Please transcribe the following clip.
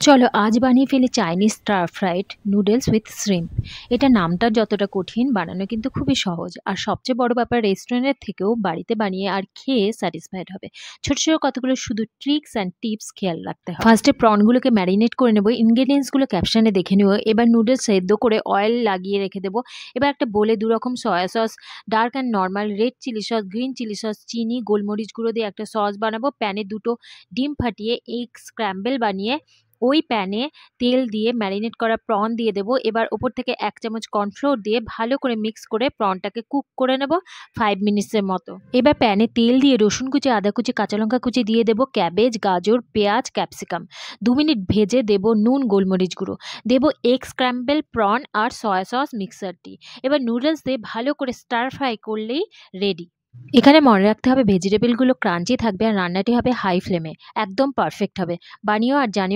চলো আজ বানিয়ে ফেলি Chinese star fried noodles with shrimp. এটা নামটা যতটা কঠিন, বানানো কিন্তু খুবই সহজ। আর সবচেয়ে বড় ব্যাপার, রেস্টুরেন্টের থেকেও বাড়িতে বানিয়ে আর খেয়ে স্যাটিসফাইড হবে। ছোট ছোট কতগুলো শুধু ট্রিক্স অ্যান্ড টিপস খেয়াল রাখতে হবে। ফার্স্টে প্রনগুলোকে ম্যারিনেট করে নেবো। ইনগ্রেডিয়েন্টসগুলো ক্যাপশনে দেখে নেবো। এবার নুডলস সেদ্ধ করে অয়েল লাগিয়ে রেখে দেবো। এবার একটা বোলে দু রকম soya sauce, dark and normal, red chilli sauce, green chilli sauce, চিনি, গোলমরিচ গুঁড়ো দিয়ে একটা সস বানাবো। প্যানে দুটো ডিম ফাটিয়ে এগ স্ক্র্যাম্বল বানিয়ে ওই প্যানে তেল দিয়ে ম্যারিনেট করা প্রন দিয়ে দেবো। এবার ওপর থেকে 1 চামচ কর্নফ্লোর দিয়ে ভালো করে মিক্স করে প্রনটাকে কুক করে নেব 5 মিনিটসের মতো। এবার প্যানে তেল দিয়ে রসুন কুচি, আদা কুচি, কাঁচা লঙ্কা কুচি দিয়ে দেবো, ক্যাবেজ, গাজর, পেঁয়াজ, ক্যাপসিকাম 2 মিনিট ভেজে দেবো নুন, গোলমরিচ গুঁড়ো দেবো, এগ স্ক্র্যাম্বল, প্রন আর সয়া সস মিক্সারটি। এবার নুডলস দিয়ে ভালো করে স্টার ফ্রাই করলেই রেডি। এখানে মনে রাখতে হবে ভেজিটেবলগুলো ক্রাঞ্চি থাকবে আর রান্নাটি হবে হাই ফ্লেমে, একদম পারফেক্ট হবে। বানিও আর জানিও।